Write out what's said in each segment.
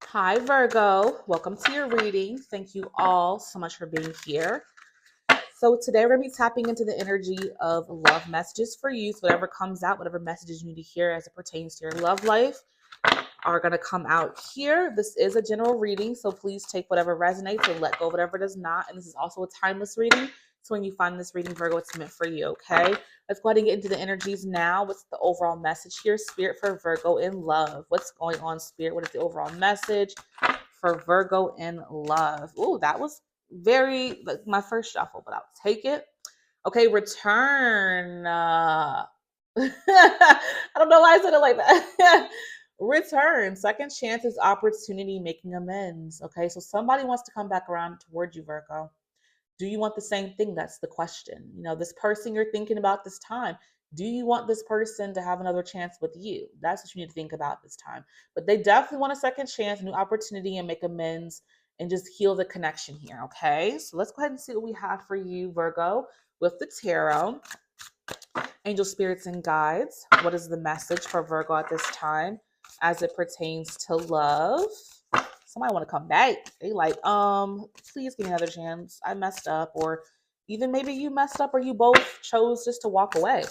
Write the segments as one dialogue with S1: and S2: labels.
S1: Hi, Virgo. Welcome to your reading. Thank you all so much for being here. So, today we're going to be tapping into the energy of love messages for you. So, whatever comes out, whatever messages you need to hear as it pertains to your love life, are going to come out here. This is a general reading, so please take whatever resonates and let go of whatever does not. And this is also a timeless reading. So, when you find this reading, Virgo, it's meant for you, okay? Let's go ahead and get into the energies now. What's the overall message here, Spirit, for Virgo in love? What's going on, Spirit? What is the overall message for Virgo in love? Ooh, that was very like my first shuffle, but I'll take it. Okay, return. I don't know why I said it like that. Return, second chances, opportunity, making amends. Okay, so somebody wants to come back around towards you, Virgo. Do you want the same thing? That's the question. This person you're thinking about this time, do you want this person to have another chance with you? That's what you need to think about this time. But they definitely want a second chance, new opportunity, and make amends and just heal the connection here. Okay, so let's go ahead and see what we have for you, Virgo, with the tarot. Angel spirits and guides, what is the message for Virgo at this time as it pertains to love? Somebody want to come back. They like, please give me another chance. I messed up, or even maybe you messed up, or you both chose just to walk away.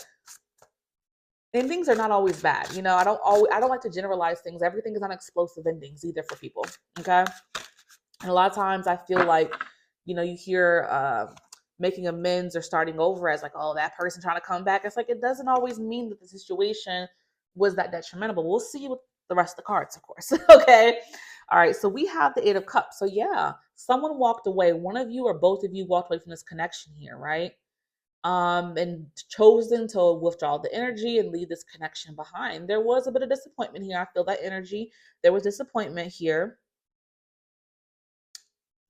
S1: Endings are not always bad. I don't like to generalize things. Everything is not explosive endings either for people. Okay. And a lot of times I feel like, you hear making amends or starting over as like, oh, that person trying to come back. It's like, it doesn't always mean that the situation was that detrimental, but we'll see with the rest of the cards, of course. Okay. All right. So we have the Eight of Cups. So yeah, someone walked away. One of you or both of you walked away from this connection here, right? And chosen to withdraw the energy and leave this connection behind. There was a bit of disappointment here. I feel that energy. There was disappointment here.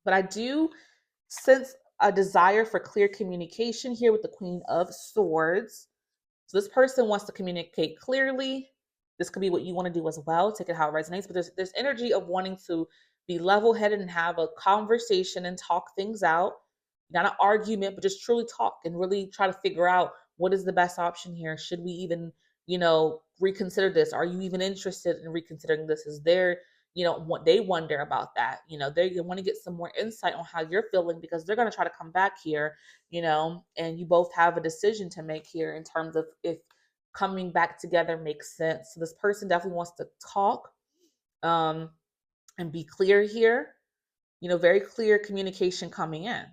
S1: But I do sense a desire for clear communication here with the Queen of Swords. So this person wants to communicate clearly. This could be what you want to do as well. Take it how it resonates. But there's energy of wanting to be level-headed and have a conversation and talk things out. Not an argument, but just truly talk and really try to figure out what is the best option here. Should we even, reconsider this? Are you even interested in reconsidering this? Is there, what they wonder about that? They want to get some more insight on how you're feeling because they're going to try to come back here, and you both have a decision to make here in terms of if coming back together makes sense. So this person definitely wants to talk um, and be clear here, very clear communication coming in,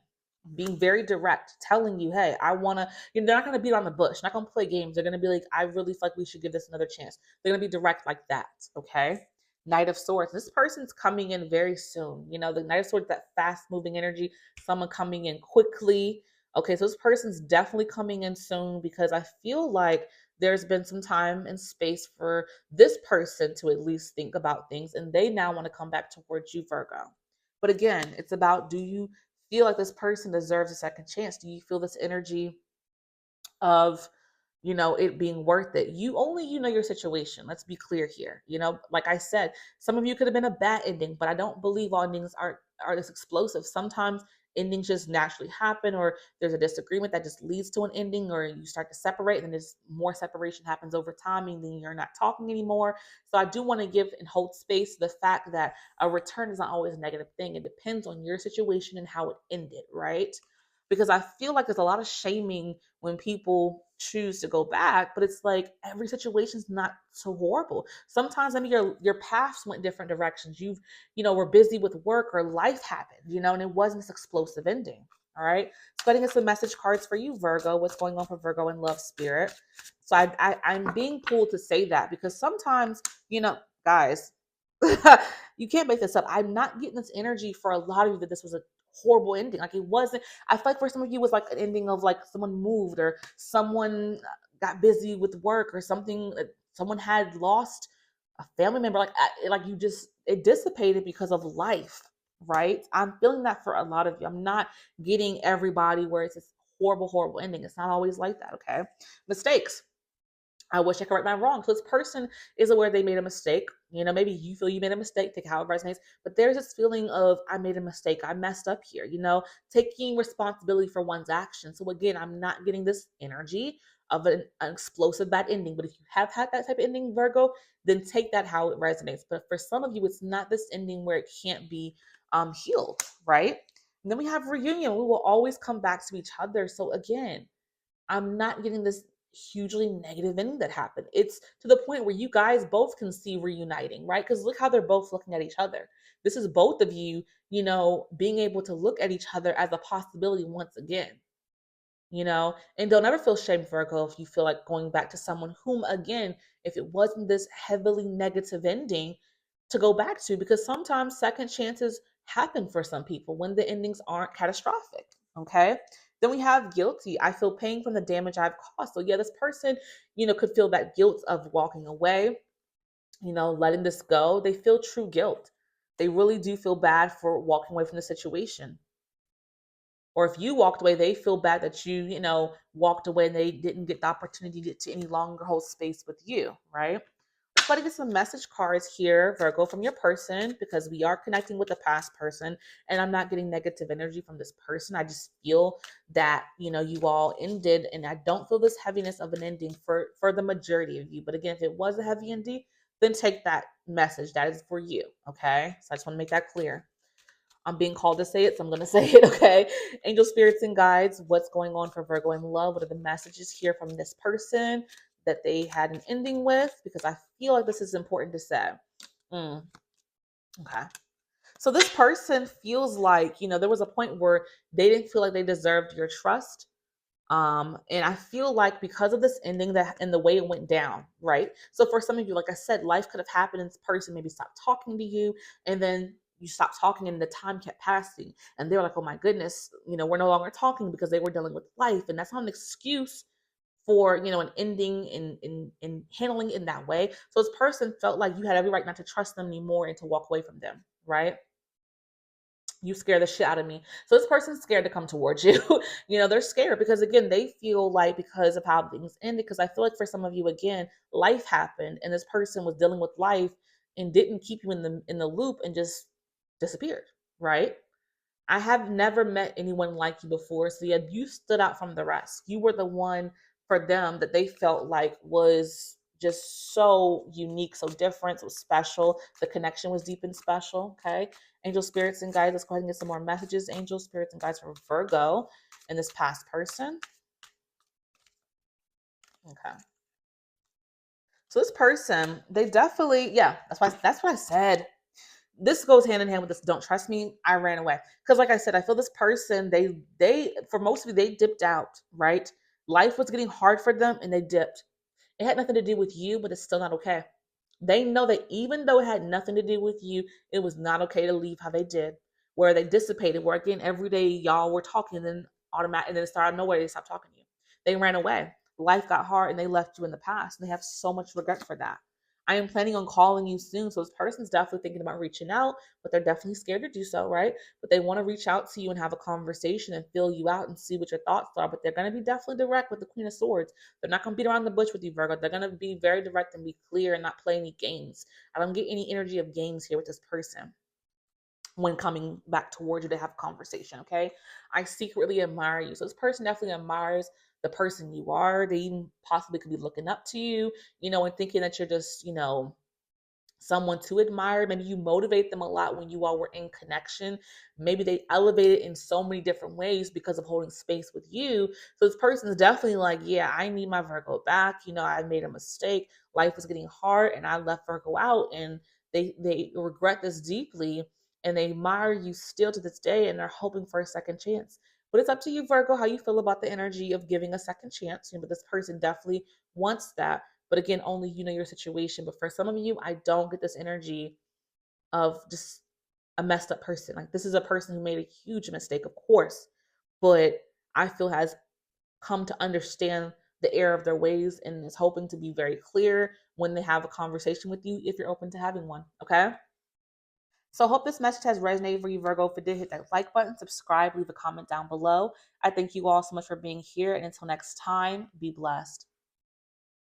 S1: being very direct, telling you, hey, I want to, they're not going to beat on the bush, not going to play games. They're going to be like, I really feel like we should give this another chance. They're going to be direct like that. Okay. Knight of Swords. This person's coming in very soon. The Knight of Swords, that fast moving energy, someone coming in quickly. Okay. So this person's definitely coming in soon because I feel like there's been some time and space for this person to at least think about things. And they now want to come back towards you, Virgo. But again, it's about, do you feel like this person deserves a second chance? Do you feel this energy of, it being worth it? You know your situation. Let's be clear here. Like I said, some of you could have been a bad ending, but I don't believe all endings are this explosive. Sometimes endings just naturally happen, or there's a disagreement that just leads to an ending, or you start to separate, and then there's more separation happens over time, and then you're not talking anymore. So I do want to give and hold space to the fact that a return is not always a negative thing. It depends on your situation and how it ended, right? Because I feel like there's a lot of shaming when people choose to go back, but it's like every situation is not so horrible. Sometimes, I mean, your paths went different directions. Were busy with work, or life happened, and it wasn't this explosive ending. All right. So getting us some message cards for you, Virgo. What's going on for Virgo in love, spirit? So I'm being pulled to say that because sometimes, guys, you can't make this up. I'm not getting this energy for a lot of you that this was a horrible ending. Like, it wasn't. I feel like for some of you it was like an ending of like someone moved, or someone got busy with work, or something. Someone had lost a family member. Like you just, it dissipated because of life, right? I'm feeling that for a lot of you. I'm not getting everybody where it's this horrible, horrible ending. It's not always like that. Okay, mistakes. I wish I could right my wrong. So this person is aware they made a mistake. Maybe you feel you made a mistake, take how it resonates. But there's this feeling of, I made a mistake. I messed up here, taking responsibility for one's actions. So again, I'm not getting this energy of an explosive bad ending. But if you have had that type of ending, Virgo, then take that how it resonates. But for some of you, it's not this ending where it can't be healed, right? And then we have reunion. We will always come back to each other. So again, I'm not getting this hugely negative ending that happened. It's to the point where you guys both can see reuniting, right? Because look how they're both looking at each other. This is both of you, being able to look at each other as a possibility once again, and don't ever feel shame, Virgo, if you feel like going back to someone whom, again, if it wasn't this heavily negative ending to go back to, because sometimes second chances happen for some people when the endings aren't catastrophic. Okay. Then we have guilty. I feel pain from the damage I've caused. So yeah, this person, could feel that guilt of walking away, letting this go. They feel true guilt. They really do feel bad for walking away from the situation. Or if you walked away, they feel bad that walked away and they didn't get the opportunity to any longer hold space with you, right? Let's try to get some message cards here, Virgo, from your person, because we are connecting with a past person and I'm not getting negative energy from this person. I just feel that, you all ended, and I don't feel this heaviness of an ending for the majority of you. But again, if it was a heavy ending, then take that message. That is for you, okay? So I just want to make that clear. I'm being called to say it, so I'm going to say it, okay? Angel spirits and guides, what's going on for Virgo in love? What are the messages here from this person that they had an ending with? Because I feel like this is important to say. Okay. So this person feels like, there was a point where they didn't feel like they deserved your trust. And I feel like because of this ending that and the way it went down, right? So for some of you, like I said, life could have happened and this person maybe stopped talking to you, and then you stopped talking and the time kept passing. And they were like, oh my goodness, we're no longer talking because they were dealing with life. And that's not an excuse for, an ending in handling it in that way. So this person felt like you had every right not to trust them anymore and to walk away from them, right? You scare the shit out of me. So this person's scared to come towards you. They're scared because again, they feel like because of how things ended, because I feel like for some of you, again, life happened and this person was dealing with life and didn't keep you in the loop and just disappeared, right? I have never met anyone like you before. So yeah, you stood out from the rest. You were the one for them that they felt like was just so unique, so different, so special. The connection was deep and special. Okay. Angel spirits and guides. Let's go ahead and get some more messages. Angel spirits and guides for Virgo and this past person. Okay. So this person, they definitely, yeah, that's what I said. This goes hand in hand with this don't trust me, I ran away. Because like I said, I feel this person, they for most of you, they dipped out, right? Life was getting hard for them and they dipped. It had nothing to do with you, but it's still not okay. They know that even though it had nothing to do with you, it was not okay to leave how they did, where they dissipated, where again, every day y'all were talking, and then automatic, and then it started nowhere, they stopped talking to you. They ran away. Life got hard and they left you in the past. And they have so much regret for that. I am planning on calling you soon. So this person's definitely thinking about reaching out, but they're definitely scared to do so, right? But they want to reach out to you and have a conversation and fill you out and see what your thoughts are. But they're going to be definitely direct with the Queen of Swords. They're not going to beat around the bush with you, Virgo. They're going to be very direct and be clear and not play any games. I don't get any energy of games here with this person when coming back towards you to have a conversation, okay? I secretly admire you. So this person definitely admires the person you are. They even possibly could be looking up to you, and thinking that you're just, someone to admire. Maybe you motivate them a lot when you all were in connection. Maybe they elevated in so many different ways because of holding space with you. So this person is definitely like, yeah, I need my Virgo back. I made a mistake. Life was getting hard and I left Virgo out, and they regret this deeply and they admire you still to this day and they're hoping for a second chance. But it's up to you, Virgo, how you feel about the energy of giving a second chance. But this person definitely wants that. But again, only you know your situation. But for some of you, I don't get this energy of just a messed up person. Like this is a person who made a huge mistake, of course, but I feel has come to understand the error of their ways and is hoping to be very clear when they have a conversation with you if you're open to having one. Okay. So I hope this message has resonated for you, Virgo. If it did, hit that like button, subscribe, leave a comment down below. I thank you all so much for being here. And until next time, be blessed.